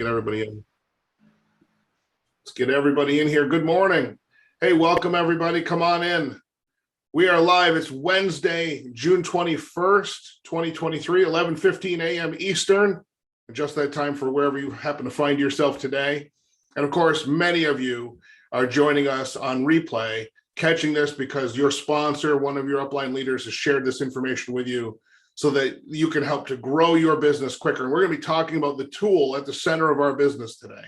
Get everybody in. Let's get everybody in here. Good morning. Hey, welcome everybody. Come on in. We are live. It's Wednesday, June 21st, 2023, 11:15 a.m. Eastern. Just that time for wherever you happen to find yourself today. And of course, many of you are joining us on replay, catching this because your sponsor, one of your upline leaders, has shared this information with you so that you can help to grow your business quicker. And we're going to be talking about the tool at the center of our business today.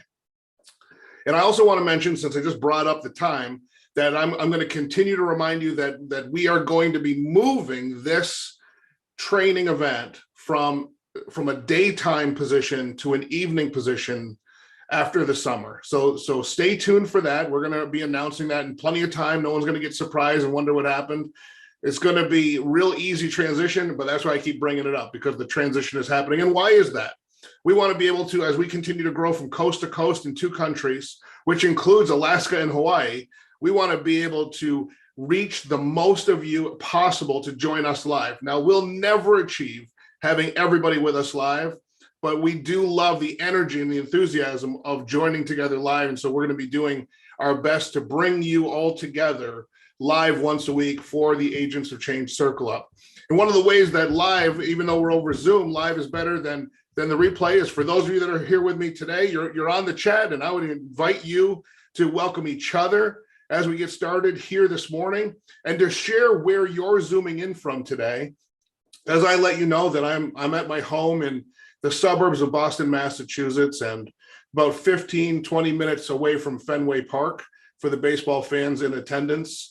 And I also want to mention, since I just brought up the time, that I'm going to continue to remind you that we are going to be moving this training event from a daytime position to an evening position after the summer. So stay tuned for that. We're going to be announcing that in plenty of time. No one's going to get surprised and wonder what happened. It's going to be real easy transition, but that's why I keep bringing it up, because the transition is happening. And why is that? We want to be able to, as we continue to grow from coast to coast in 2 countries, which includes Alaska and Hawaii, we want to be able to reach the most of you possible to join us live. Now, we'll never achieve having everybody with us live, but we do love the energy and the enthusiasm of joining together live. And so we're going to be doing our best to bring you all together live once a week for the Agents of Change Circle Up. And one of the ways that live, even though we're over Zoom, live is better than the replay is for those of you that are here with me today. You're on the chat, and I would invite you to welcome each other as we get started here this morning and to share where you're zooming in from today. As I let you know that I'm at my home in the suburbs of Boston, Massachusetts, and about 15-20 minutes away from Fenway Park for the baseball fans in attendance.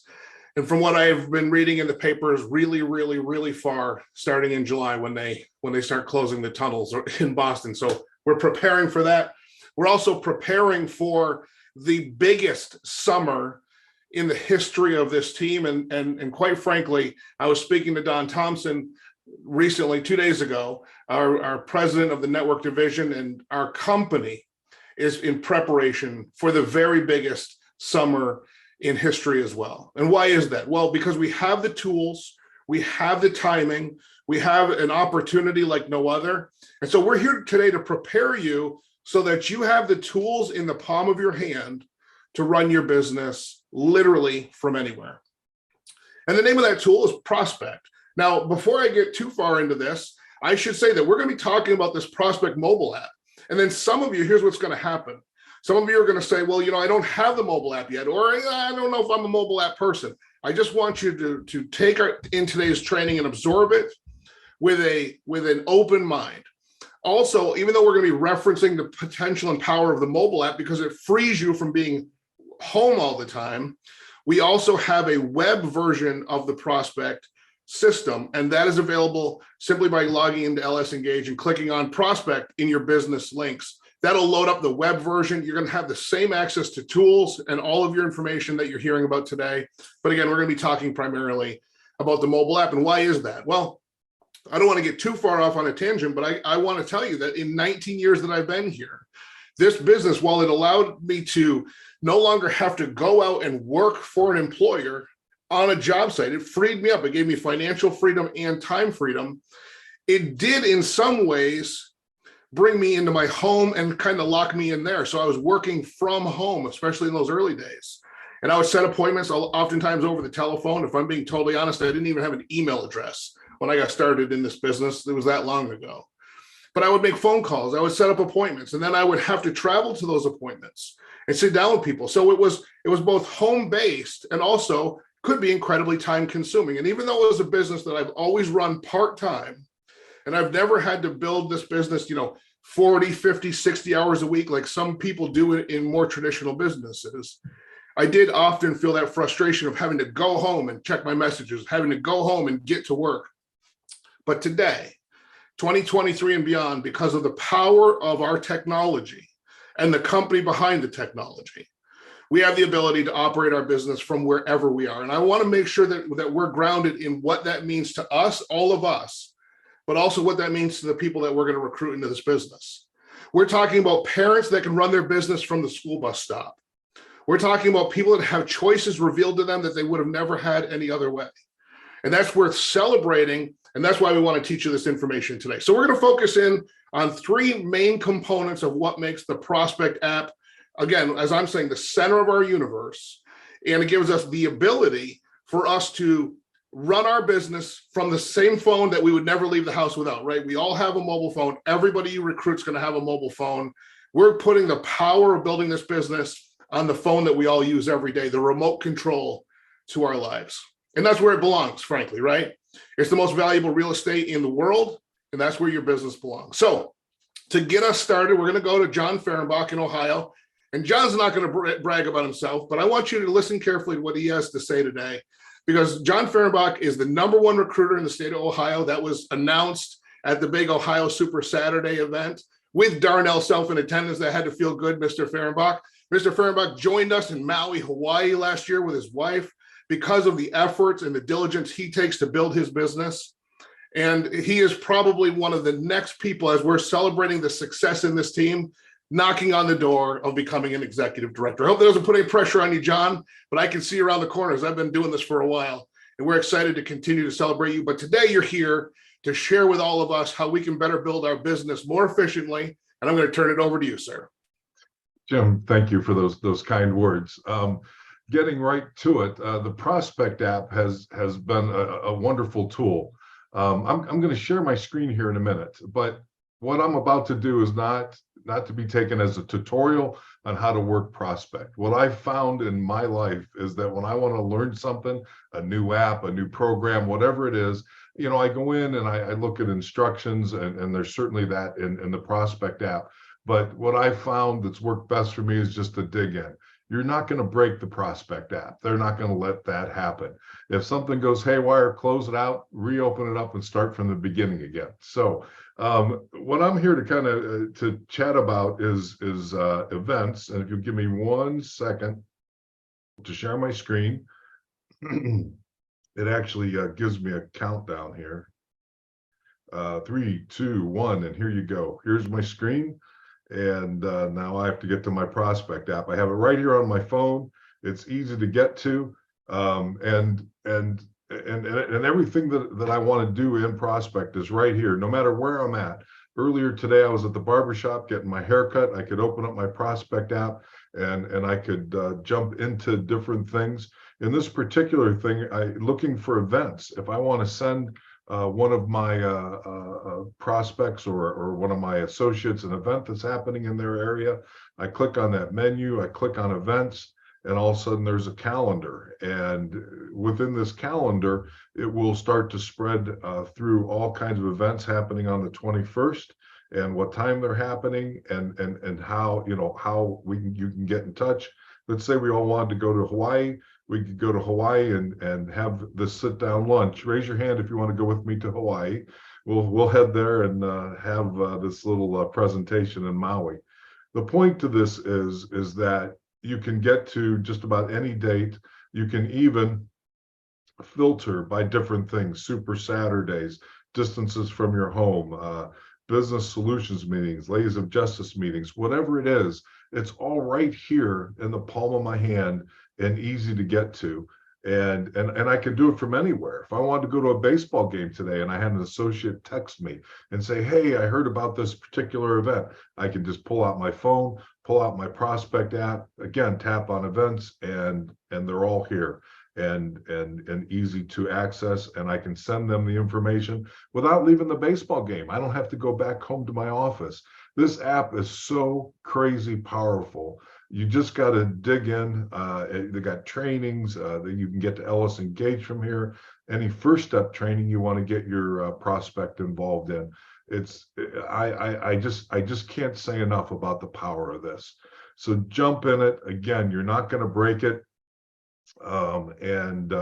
And from what I've been reading in the papers, really far starting in July when they start closing the tunnels in Boston. So we're preparing for that. We're also preparing for the biggest summer in the history of this team. And quite frankly, I was speaking to Don Thompson recently, 2 days ago, our president of the network division, and our company is in preparation for the very biggest summer in history as well. And why is that? Well, because we have the tools, we have the timing, we have an opportunity like no other. And so we're here today to prepare you so that you have the tools in the palm of your hand to run your business literally from anywhere. And the name of that tool is Prospect. Now, before I get too far into this, I should say that we're going to be talking about this Prospect mobile app. And then some of you, here's what's going to happen. Some of you are going to say, well, I don't have the mobile app yet, or I don't know if I'm a mobile app person. I just want you to take in today's training and absorb it with an open mind. Also, even though we're going to be referencing the potential and power of the mobile app because it frees you from being home all the time, we also have a web version of the Prospect system, and that is available simply by logging into LS Engage and clicking on Prospect in your business links. That'll load up the web version. You're going to have the same access to tools and all of your information that you're hearing about today. But again, we're going to be talking primarily about the mobile app. And why is that? Well, I don't want to get too far off on a tangent, but I want to tell you that in 19 years that I've been here, this business, while it allowed me to no longer have to go out and work for an employer on a job site, it freed me up. It gave me financial freedom and time freedom. It did in some ways bring me into my home and kind of lock me in there. So I was working from home, especially in those early days. And I would set appointments oftentimes over the telephone. If I'm being totally honest, I didn't even have an email address when I got started in this business. It was that long ago. But I would make phone calls. I would set up appointments, and then I would have to travel to those appointments and sit down with people. So it was both home-based and also could be incredibly time-consuming. And even though it was a business that I've always run part-time, and I've never had to build this business, 40, 50, 60 hours a week like some people do it in more traditional businesses. I did often feel that frustration of having to go home and check my messages, having to go home and get to work. But today, 2023 and beyond, because of the power of our technology and the company behind the technology, we have the ability to operate our business from wherever we are. And I want to make sure that we're grounded in what that means to us, all of us, but also what that means to the people that we're going to recruit into this business. We're talking about parents that can run their business from the school bus stop. We're talking about people that have choices revealed to them that they would have never had any other way. And that's worth celebrating And that's why we want to teach you this information today. So we're going to focus in on three main components of what makes the Prospect app, again, as I'm saying, the center of our universe. And it gives us the ability for us to run our business from the same phone that we would never leave the house without, right? We all have a mobile phone. Everybody you recruit is going to have a mobile phone. We're putting the power of building this business on the phone that we all use every day, the remote control to our lives. And that's where it belongs, frankly, right? It's the most valuable real estate in the world, and that's where your business belongs. So to get us started, we're going to go to John Fehrenbach in Ohio. And John's not going to brag about himself, but I want you to listen carefully to what he has to say today, because John Fehrenbach is the #1 recruiter in the state of Ohio. That was announced at the big Ohio Super Saturday event with Darnell Self in attendance. That had to feel good, Mr. Fehrenbach. Mr. Fehrenbach joined us in Maui, Hawaii last year with his wife because of the efforts and the diligence he takes to build his business. And he is probably one of the next people, as we're celebrating the success in this team, knocking on the door of becoming an executive director. I hope that doesn't put any pressure on you, John, but I can see around the corners. I've been doing this for a while, and we're excited to continue to celebrate you. But today you're here to share with all of us how we can better build our business more efficiently. And I'm going to turn it over to you, sir. Jim, thank you for those kind words. Getting right to it, the Prospect app has been a wonderful tool. I'm going to share my screen here in a minute, but what I'm about to do is not to be taken as a tutorial on how to work Prospect. What I've found in my life is that when I want to learn something, a new app, a new program, whatever it is, I go in and I look at instructions, and there's certainly that in the Prospect app. But what I've found that's worked best for me is just to dig in. You're not going to break the Prospect app. They're not going to let that happen. If something goes haywire, close it out, reopen it up, and start from the beginning again. So what I'm here to kind of to chat about is events. And if you give me 1 second to share my screen, it actually gives me a countdown here. 3, 2, 1, and here you go. Here's my screen. And now I have to get to my Prospect app. I have it right here on my phone. It's easy to get to, and everything that I want to do in Prospect is right here, no matter where I'm at. Earlier today, I was at the barbershop getting my haircut. I could open up my Prospect app, and I could jump into different things. In this particular thing, looking for events. If I want to send one of my prospects or one of my associates an event that's happening in their area, I click on that menu, I click on events, and all of a sudden there's a calendar. And within this calendar, it will start to spread through all kinds of events happening on the 21st, and what time they're happening, and how you can get in touch. Let's say we all wanted to go to Hawaii. We could go to Hawaii and have this sit-down lunch. Raise your hand if you want to go with me to Hawaii. We'll head there and have this little presentation in Maui. The point to this is that you can get to just about any date. You can even filter by different things: Super Saturdays, distances from your home, business solutions meetings, ladies of justice meetings, whatever it is. It's all right here in the palm of my hand and easy to get to. And I can do it from anywhere. If I wanted to go to a baseball game today and I had an associate text me and say, hey, I heard about this particular event, I can just pull out my phone, pull out my Prospect app, again, tap on events, and they're all here and easy to access. And I can send them the information without leaving the baseball game. I don't have to go back home to my office. This app is so crazy powerful. You just got to dig in. They got trainings that you can get to Ellis Engage from here. Any first step training you want to get your prospect involved in. I just can't say enough about the power of this. So jump in it. Again, you're not going to break it, and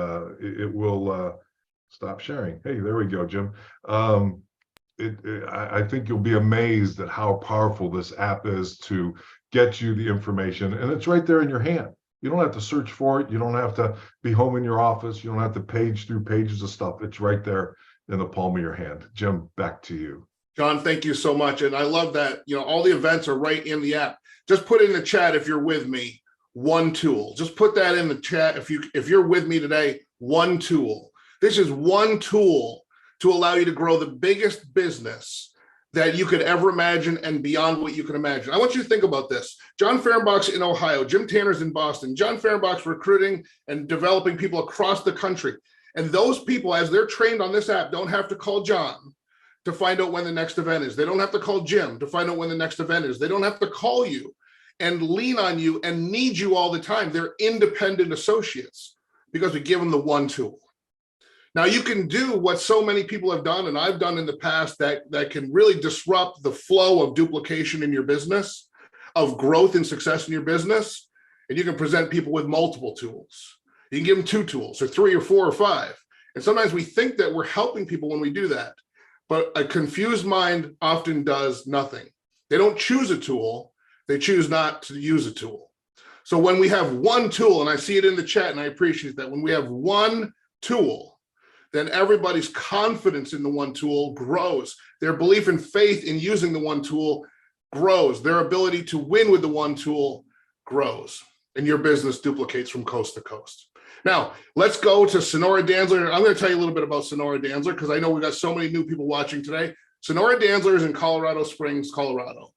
it will stop sharing. Hey, there we go, Jim. I think you'll be amazed at how powerful this app is to get you the information, and it's right there in your hand. You don't have to search for it. You don't have to be home in your office. You don't have to page through pages of stuff. It's right there in the palm of your hand. Jim, back to you. John, thank you so much. And I love that, all the events are right in the app. Just put in the chat if you're with me, one tool. Just put that in the chat if you're with me today, one tool. This is one tool to allow you to grow the biggest business that you could ever imagine and beyond what you can imagine. I want you to think about this. John Fehrenbach's in Ohio, Jim Tanner's in Boston, John Fehrenbach's recruiting and developing people across the country. And those people, as they're trained on this app, don't have to call John to find out when the next event is. They don't have to call Jim to find out when the next event is. They don't have to call you and lean on you and need you all the time. They're independent associates because we give them the one tool. Now you can do what so many people have done, and I've done in the past, that can really disrupt the flow of duplication in your business, of growth and success in your business. And you can present people with multiple tools. You can give them 2 tools or 3 or 4 or 5. And sometimes we think that we're helping people when we do that, but a confused mind often does nothing. They don't choose a tool, they choose not to use a tool. So when we have one tool, and I see it in the chat and I appreciate that, when we have one tool, then everybody's confidence in the one tool grows. Their belief and faith in using the one tool grows. Their ability to win with the one tool grows. And your business duplicates from coast to coast. Now, let's go to Sonora Danzler. I'm going to tell you a little bit about Sonora Danzler because I know we've got so many new people watching today. Sonora Danzler is in Colorado Springs, Colorado.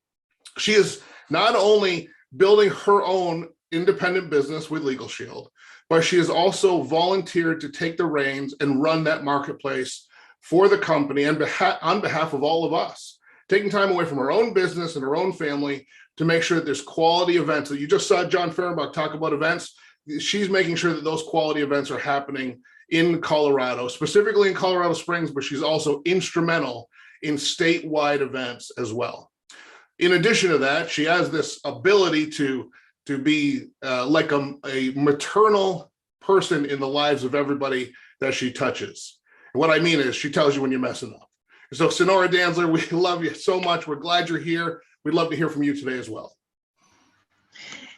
She is not only building her own independent business with Legal Shield, but she has also volunteered to take the reins and run that marketplace for the company and on behalf of all of us, taking time away from her own business and her own family to make sure that there's quality events. So you just saw John Fehrenbach talk about events. She's making sure that those quality events are happening in Colorado, specifically in Colorado Springs, but she's also instrumental in statewide events as well. In addition to that, she has this ability to be like a maternal person in the lives of everybody that she touches. And what I mean is she tells you when you're messing up. So Sonora Danzler, we love you so much. We're glad you're here. We'd love to hear from you today as well.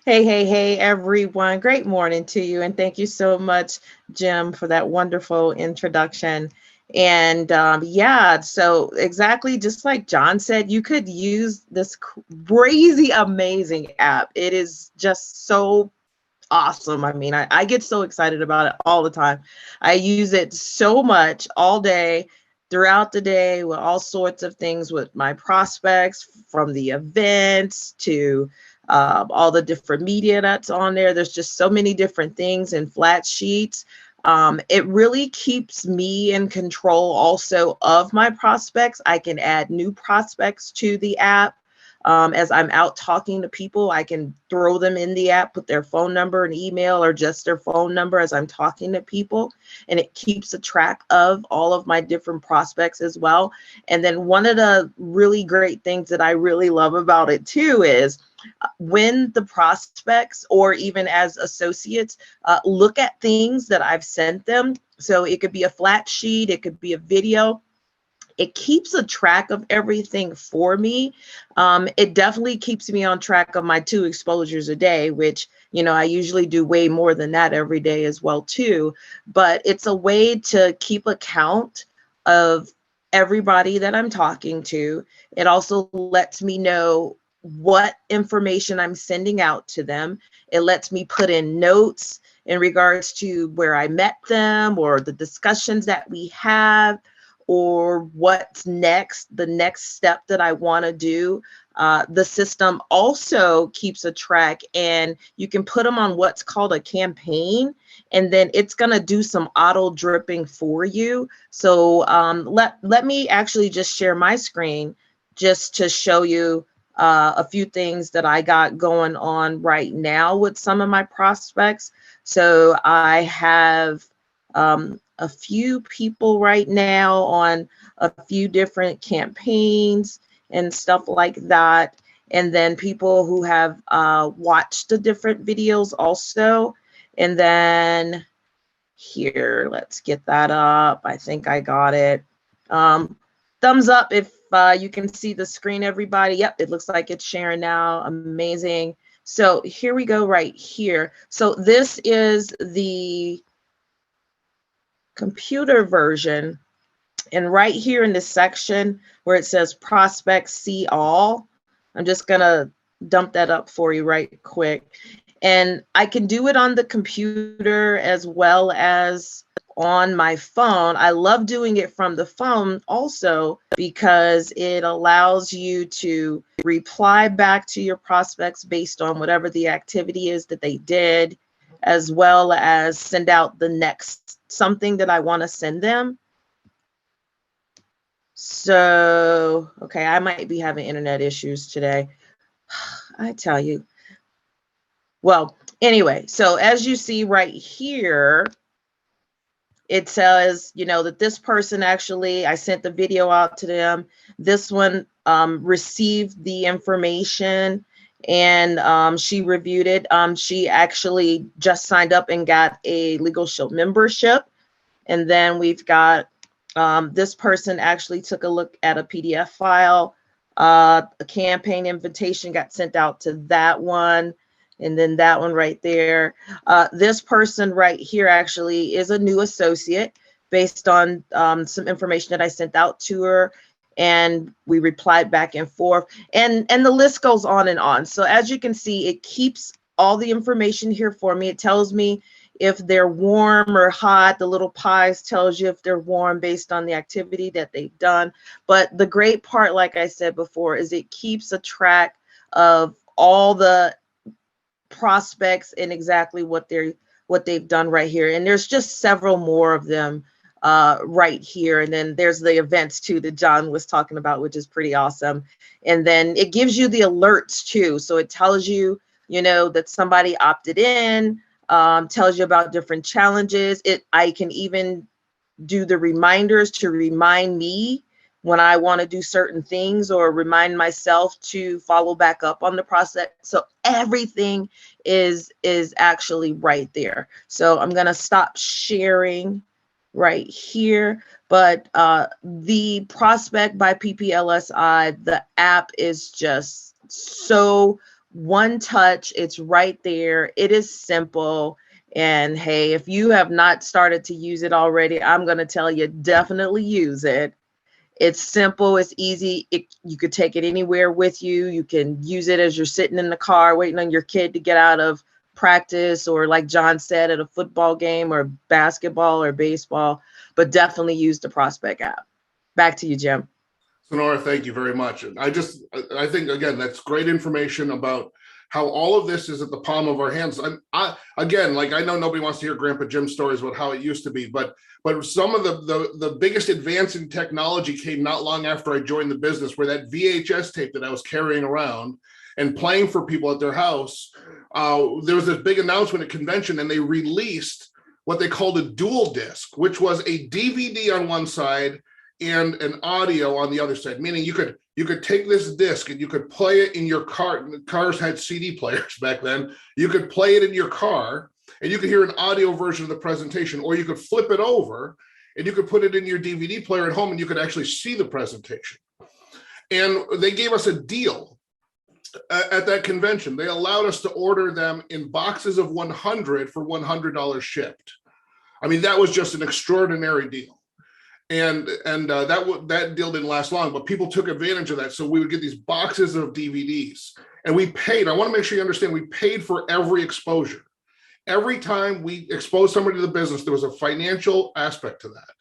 Hey, everyone. Great morning to you. And thank you so much, Jim, for that wonderful introduction. And yeah, so exactly just like John said, you could use this crazy, amazing app. It is just so awesome. I mean, I get so excited about it all the time. I use it so much all day, throughout the day, with all sorts of things with my prospects, from the events to all the different media that's on there. There's just so many different things in flat sheets. It really keeps me in control also of my prospects. I can add new prospects to the app. As I'm out talking to people, I can throw them in the app, put their phone number and email or just their phone number as I'm talking to people. And it keeps a track of all of my different prospects as well. And then one of the really great things that I really love about it too is when the prospects or even as associates look at things that I've sent them. So it could be a flat sheet, it could be a video. It keeps a track of everything for me. It definitely keeps me on track of my 2 exposures a day, which, you know, I usually do way more than that every day as well too. But it's a way to keep account of everybody that I'm talking to. It also lets me know what information I'm sending out to them. It lets me put in notes in regards to where I met them or the discussions that we have, or what's next, the next step that I want to do. The system also keeps a track, and you can put them on what's called a campaign, and then it's going to do some auto dripping for you. So let me actually just share my screen just to show you a few things that I got going on right now with some of my prospects. So I have a few people right now on a few different campaigns and stuff like that. And then people who have watched the different videos also. And then here, let's get that up. I think I got it. Thumbs up if you can see the screen, everybody. Yep, it looks like it's sharing now. Amazing. So here we go right here. So this is the computer version, and right here in this section where it says prospects see all, I'm just gonna dump that up for you right quick. And I can do it on the computer as well as on my phone. I love doing it from the phone also because it allows you to reply back to your prospects based on whatever the activity is that they did, as well as send out the next something that I want to send them. So, okay, I might be having internet issues today. I tell you. Well, anyway, so as you see right here, it says, you know, that this person actually, I sent the video out to them. This one received the information and she reviewed it. She actually just signed up and got a Legal Shield membership. And then we've got this person actually took a look at a PDF file. A campaign invitation got sent out to that one. And then that one right there. This person right here actually is a new associate based on some information that I sent out to her. And we replied back and forth. And the list goes on and on. So as you can see, it keeps all the information here for me. It tells me if they're warm or hot. The little pies tells you if they're warm based on the activity that they've done. But the great part, like I said before, is it keeps a track of all the prospects and exactly what they've done right here. And there's just several more of them right here. And then there's the events too that John was talking about, which is pretty awesome. And then it gives you the alerts too. So it tells you, you know, that somebody opted in, tells you about different challenges. I can even do the reminders to remind me when I want to do certain things or remind myself to follow back up on the process. So everything is actually right there. So I'm going to stop sharing right here. But the Prospect by PPLSI, the app is just so one touch. It's right there. It is simple. And hey, if you have not started to use it already, I'm going to tell you, definitely use it. It's simple, it's easy. You could take it anywhere with you. You can use it as you're sitting in the car waiting on your kid to get out of practice, or like John said, at a football game or basketball or baseball, but definitely use the Prospect app. Back to you, Jim. Sonora, thank you very much. I think, again, that's great information about how all of this is at the palm of our hands. Again, like, I know nobody wants to hear Grandpa Jim's stories about how it used to be, but some of the biggest advance in technology came not long after I joined the business, where that VHS tape that I was carrying around and playing for people at their house, there was this big announcement at convention, and they released what they called a dual disc, which was a DVD on one side and an audio on the other side, meaning you could take this disc and you could play it in your car. Cars had CD players back then. You could play it in your car and you could hear an audio version of the presentation, or you could flip it over and you could put it in your DVD player at home and you could actually see the presentation. And they gave us a deal at that convention. They allowed us to order them in boxes of 100 for $100 shipped. I mean, that was just an extraordinary deal. And that deal didn't last long, but people took advantage of that. So we would get these boxes of DVDs, and we paid. I want to make sure you understand, we paid for every exposure. Every time we exposed somebody to the business, there was a financial aspect to that.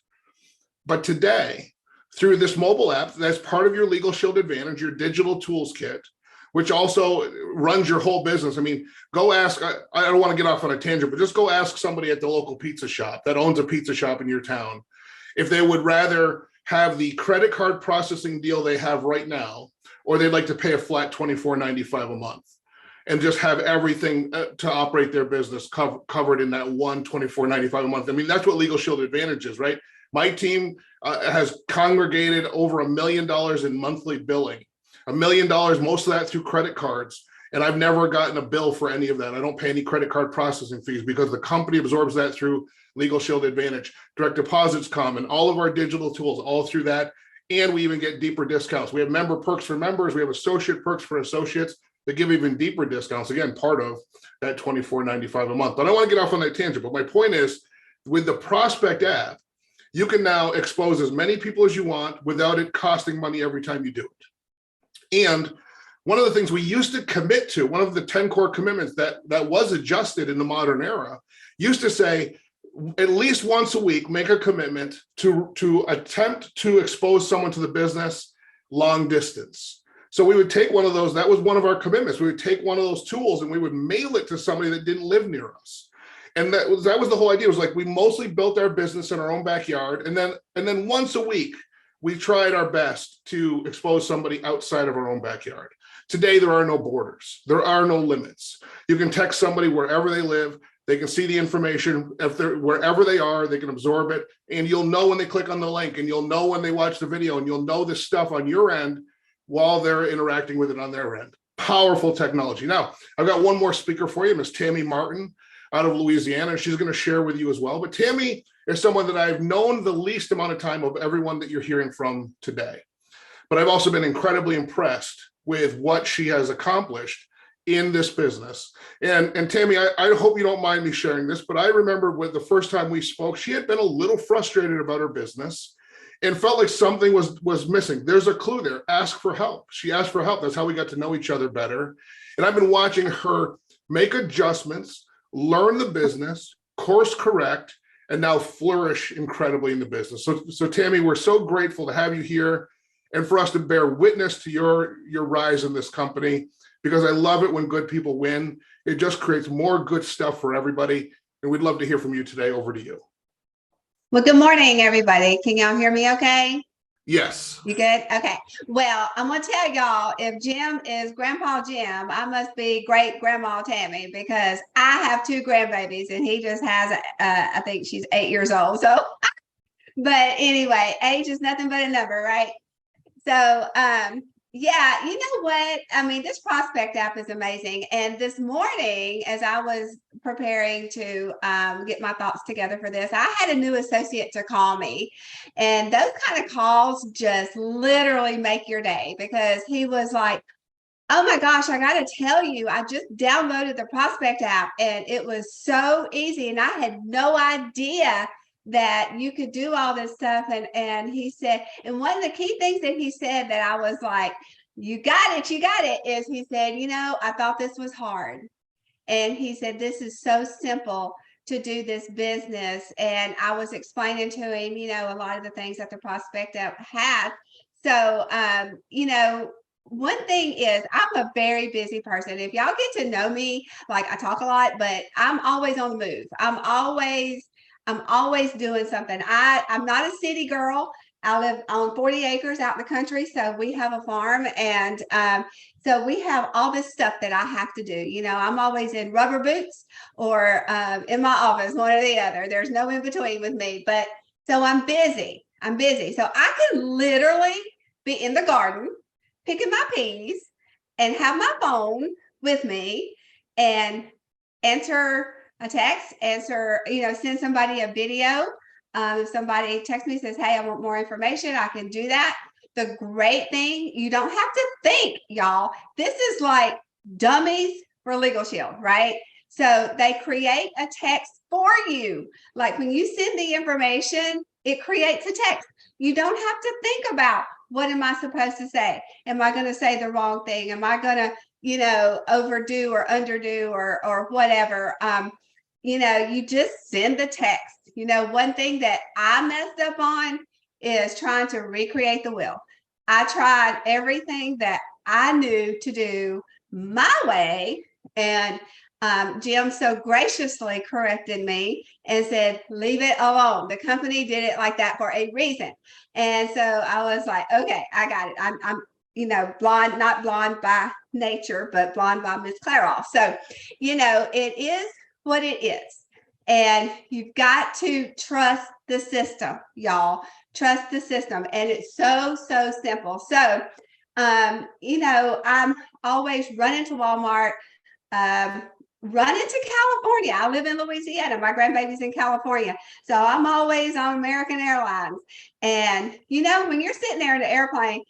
But today, through this mobile app, that's part of your Legal Shield Advantage, your digital tools kit, which also runs your whole business. I mean, go ask, I don't want to get off on a tangent, but just go ask somebody at the local pizza shop that owns a pizza shop in your town if they would rather have the credit card processing deal they have right now, or they'd like to pay a flat $24.95 a month and just have everything to operate their business covered in that one $24.95 a month. I mean, that's what Legal Shield Advantage is, right? My team has congregated over $1 million in monthly billing, $1 million, most of that through credit cards. And I've never gotten a bill for any of that. I don't pay any credit card processing fees because the company absorbs that through Legal Shield Advantage. Direct deposits come and all of our digital tools all through that. And we even get deeper discounts. We have member perks for members. We have associate perks for associates that give even deeper discounts. Again, part of that $24.95 a month. But I don't want to get off on that tangent. But my point is, with the Prospect app, you can now expose as many people as you want without it costing money every time you do it. And one of the things we used to commit to, one of the 10 core commitments that was adjusted in the modern era, used to say, at least once a week, make a commitment to attempt to expose someone to the business long distance. So we would take one of those, that was one of our commitments. We would take one of those tools and we would mail it to somebody that didn't live near us. And that was the whole idea. It was like, we mostly built our business in our own backyard. And then once a week, we tried our best to expose somebody outside of our own backyard. Today, there are no borders. There are no limits. You can text somebody wherever they live. They can see the information. If they're wherever they are, they can absorb it. And you'll know when they click on the link, and you'll know when they watch the video, and you'll know this stuff on your end while they're interacting with it on their end. Powerful technology. Now, I've got one more speaker for you, Miss Tammy Martin out of Louisiana, and she's going to share with you as well. But Tammy is someone that I've known the least amount of time of everyone that you're hearing from today. But I've also been incredibly impressed with what she has accomplished in this business. And Tammy, I hope you don't mind me sharing this, but I remember when the first time we spoke, she had been a little frustrated about her business and felt like something was missing. There's a clue there. Ask for help. She asked for help. That's how we got to know each other better. And I've been watching her make adjustments, learn the business, course correct, and now flourish incredibly in the business. So Tammy, we're so grateful to have you here and for us to bear witness to your rise in this company, because I love it when good people win. It just creates more good stuff for everybody. And we'd love to hear from you today. Over to you. Well, good morning, everybody. Can y'all hear me okay? Yes. You good? Okay. Well, I'm going to tell y'all, if Jim is Grandpa Jim, I must be great Grandma Tammy, because I have 2 grandbabies and he just has, I think she's 8 years old. So, but anyway, age is nothing but a number, right? So, yeah, you know what? I mean, this prospect app is amazing. And this morning, as I was preparing to get my thoughts together for this, I had a new associate to call me. And those kind of calls just literally make your day, because he was like, oh my gosh, I got to tell you, I just downloaded the prospect app and it was so easy. And I had no idea that you could do all this stuff. And he said, and one of the key things that he said that I was like, you got it, is he said, you know, I thought this was hard. And he said, this is so simple to do this business. And I was explaining to him, you know, a lot of the things that the prospect app had. So, you know, one thing is, I'm a very busy person. If y'all get to know me, like, I talk a lot, but I'm always on the move. I'm always doing something. I'm not a city girl. I live on 40 acres out in the country. So we have a farm, and so we have all this stuff that I have to do. You know, I'm always in rubber boots or in my office, one or the other. There's no in between with me. But so I'm busy. So I could literally be in the garden picking my peas and have my phone with me and answer a text, you know, send somebody a video. If somebody texts me and says, hey, I want more information, I can do that. The great thing, you don't have to think, y'all. This is like dummies for Legal Shield, right? So they create a text for you. Like when you send the information, it creates a text. You don't have to think about, what am I supposed to say? Am I going to say the wrong thing? Am I going to, you know, overdo or underdo or whatever? You know, you just send the text. You know, one thing that I messed up on is trying to recreate the wheel. I tried everything that I knew to do my way. And Jim so graciously corrected me and said, leave it alone. The company did it like that for a reason. And so I was like, okay, I got it. I'm you know, blonde, not blonde by nature, but blonde by Miss Clairol. So, you know, it is what it is. And you've got to trust the system, y'all. Trust the system. And it's so, so simple. So, you know, I'm always running to Walmart, running to California. I live in Louisiana. My grandbaby's in California. So I'm always on American Airlines. And, you know, when you're sitting there in the airplane,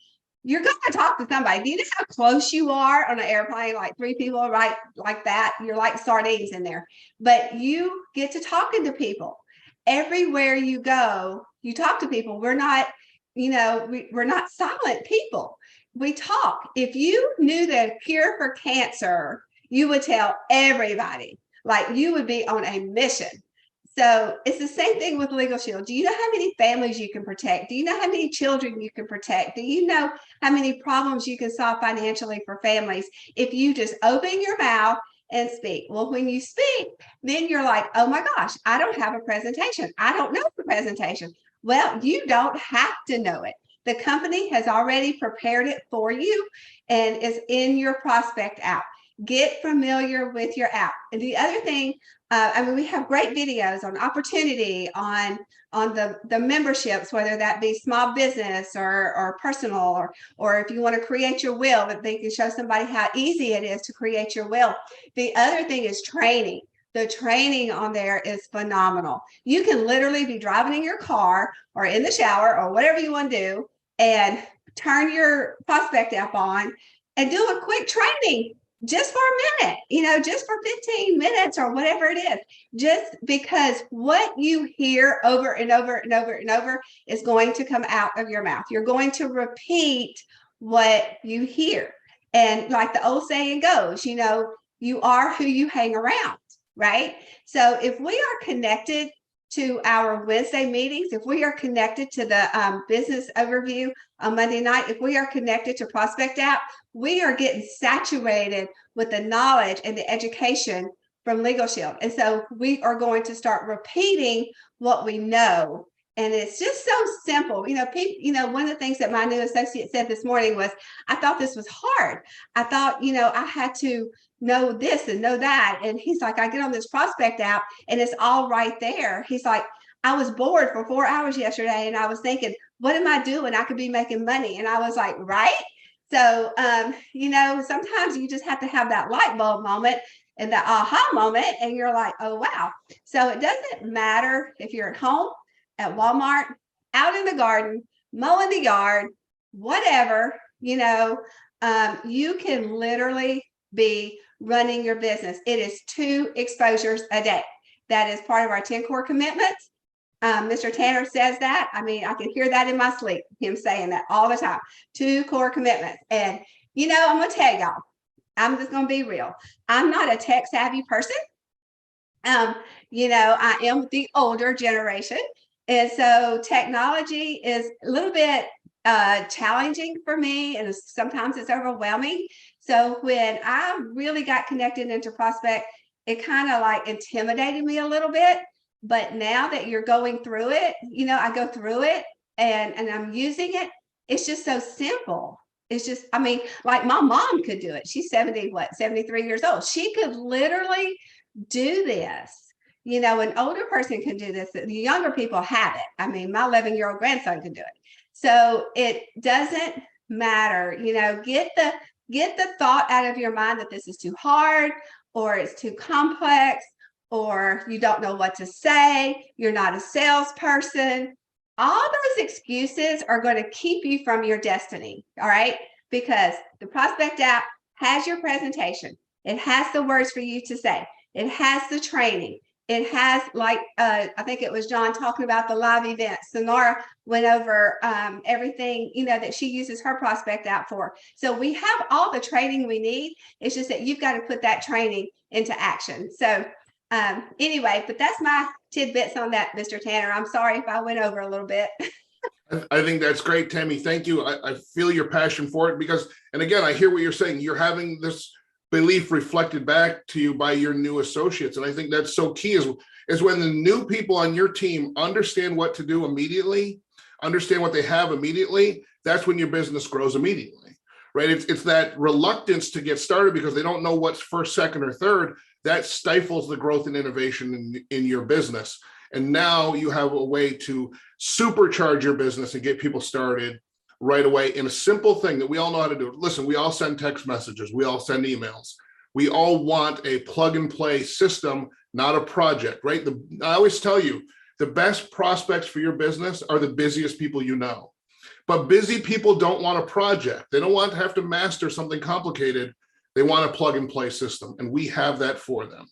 you're going to talk to somebody. Do you know how close you are on an airplane? Like 3 people, right? Like that. You're like sardines in there. But you get to talking to people. Everywhere you go, you talk to people. We're not, you know, we're not silent people. We talk. If you knew the cure for cancer, you would tell everybody. Like you would be on a mission. So it's the same thing with Legal Shield. Do you know how many families you can protect? Do you know how many children you can protect? Do you know how many problems you can solve financially for families if you just open your mouth and speak? Well, when you speak, then you're like, oh my gosh, I don't have a presentation. I don't know the presentation. Well, you don't have to know it. The company has already prepared it for you and is in your prospect app. Get familiar with your app. And the other thing, we have great videos on opportunity, on the memberships, whether that be small business or personal, or if you want to create your will, that they can show somebody how easy it is to create your will. The other thing is training. The training on there is phenomenal. You can literally be driving in your car or in the shower or whatever you want to do and turn your prospect app on and do a quick training just for a minute, just for 15 minutes or whatever it is, just because what you hear over and over and over and over is going to come out of your mouth. You're going to repeat what you hear. And like the old saying goes, you are who you hang around, right? So if we are connected to our Wednesday meetings, if we are connected to the business overview on Monday night, if we are connected to Prospect App, we are getting saturated with the knowledge and the education from Legal Shield. And so we are going to start repeating what we know. And it's just so simple. People, one of the things that my new associate said this morning was, I thought this was hard. I thought, I had to know this and know that. And he's like, I get on this Prospect app and it's all right there. He's like, I was bored for 4 hours yesterday and I was thinking, what am I doing? I could be making money. And I was like, right. So, sometimes you just have to have that light bulb moment and that aha moment. And you're like, oh, wow. So it doesn't matter if you're at home, at Walmart, out in the garden, mowing the yard, whatever, you can literally be running your business. It is 2 exposures a day. That is part of our 10 core commitments. Mr. Tanner says that. I can hear that in my sleep, him saying that all the time. 2 core commitments. And, I'm going to tell y'all, I'm just going to be real. I'm not a tech savvy person. I am the older generation. And so technology is a little bit challenging for me, and sometimes it's overwhelming. So when I really got connected into Prospect, it kind of like intimidated me a little bit. But now that you're going through it, I go through it and I'm using it. It's just so simple. It's just, like my mom could do it. She's 73 years old. She could literally do this. An older person can do this. The younger people have it. My 11-year-old grandson can do it. So it doesn't matter. Get the thought out of your mind that this is too hard or it's too complex or you don't know what to say. You're not a salesperson. All those excuses are going to keep you from your destiny. All right. Because the Prospect app has your presentation. It has the words for you to say. It has the training. It has, I think it was John talking about the live events. Sonora went over everything, that she uses her Prospect app for. So we have all the training we need. It's just that you've got to put that training into action. So anyway, but that's my tidbits on that, Mr. Tanner. I'm sorry if I went over a little bit. I think that's great, Tammy. Thank you. I feel your passion for it because, and again, I hear what you're saying. You're having this belief reflected back to you by your new associates. And I think that's so key is when the new people on your team understand what to do immediately, understand what they have immediately, that's when your business grows immediately, right? It's that reluctance to get started because they don't know what's first, second, or third. That stifles the growth and innovation in your business. And now you have a way to supercharge your business and get people started right away in a simple thing that we all know how to do. Listen, we all send text messages. We all send emails. We all want a plug and play system, not a project, right? I always tell you, the best prospects for your business are the busiest people you know. But busy people don't want a project. They don't want to have to master something complicated. They want a plug and play system, and we have that for them.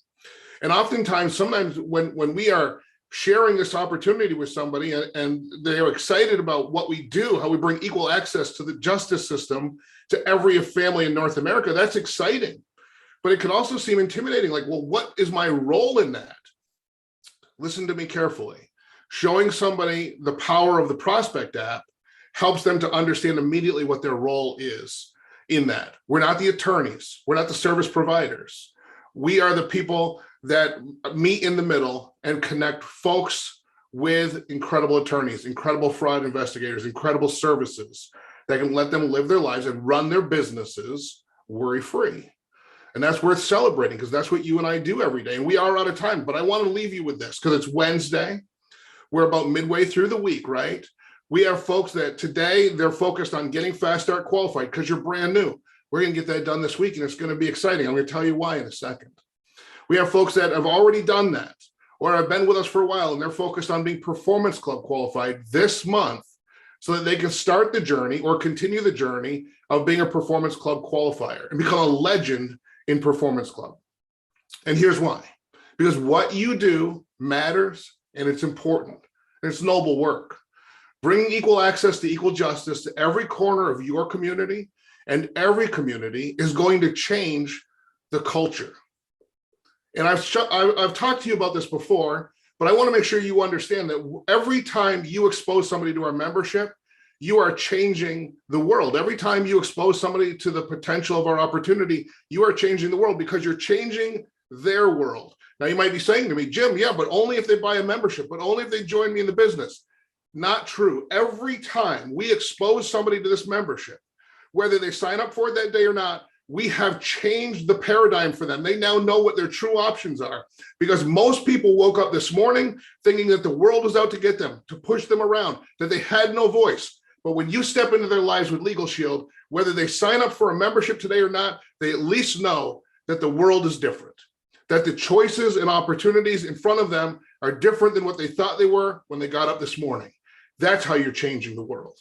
And oftentimes, sometimes when we are sharing this opportunity with somebody and they are excited about what we do, how we bring equal access to the justice system to every family in North America, that's exciting. But it can also seem intimidating, like, well, what is my role in that? listen to me carefully, showing somebody the power of the Prospect app helps them to understand immediately what their role is in that. We're not the attorneys. We're not the service providers. We are the people that meet in the middle and connect folks with incredible attorneys, incredible fraud investigators, incredible services that can let them live their lives and run their businesses worry-free. And that's worth celebrating because that's what you and I do every day. And we are out of time, but I want to leave you with this because it's Wednesday. We're about midway through the week, right? We have folks that today they're focused on getting Fast Start qualified because you're brand new. We're going to get that done this week and it's going to be exciting. I'm going to tell you why in a second. We have folks that have already done that or have been with us for a while and they're focused on being Performance Club qualified this month so that they can start the journey or continue the journey of being a Performance Club qualifier and become a legend in Performance Club. And here's why. Because what you do matters and it's important. And it's noble work. Bringing equal access to equal justice to every corner of your community and every community is going to change the culture. And I've talked to you about this before, but I want to make sure you understand that every time you expose somebody to our membership, you are changing the world. Every time you expose somebody to the potential of our opportunity, you are changing the world because you're changing their world. Now you might be saying to me, Jim, yeah, but only if they buy a membership, but only if they join me in the business. Not true. Every time we expose somebody to this membership, whether they sign up for it that day or not, we have changed the paradigm for them. They now know what their true options are because most people woke up this morning thinking that the world was out to get them, to push them around, that they had no voice. But when you step into their lives with Legal Shield, whether they sign up for a membership today or not, they at least know that the world is different, that the choices and opportunities in front of them are different than what they thought they were when they got up this morning. That's how you're changing the world.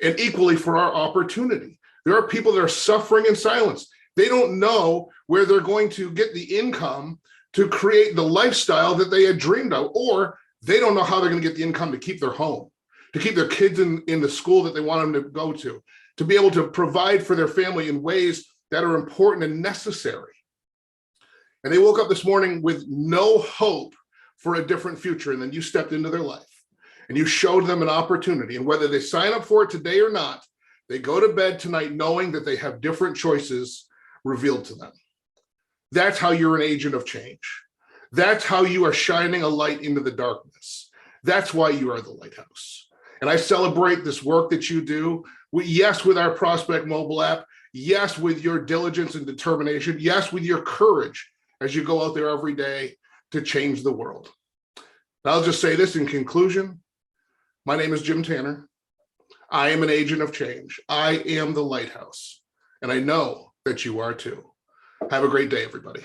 And equally for our opportunity, there are people that are suffering in silence. They don't know where they're going to get the income to create the lifestyle that they had dreamed of, or they don't know how they're going to get the income to keep their home, to keep their kids in the school that they want them to go to be able to provide for their family in ways that are important and necessary. And they woke up this morning with no hope for a different future. And then you stepped into their life and you showed them an opportunity. And whether they sign up for it today or not, they go to bed tonight knowing that they have different choices revealed to them. That's how you're an agent of change. That's how you are shining a light into the darkness. That's why you are the lighthouse. And I celebrate this work that you do. Yes, with our Prospect mobile app. Yes, with your diligence and determination. Yes, with your courage as you go out there every day to change the world. I'll just say this in conclusion. My name is Jim Tanner. I am an agent of change. I am the lighthouse. And I know that you are too. Have a great day, everybody.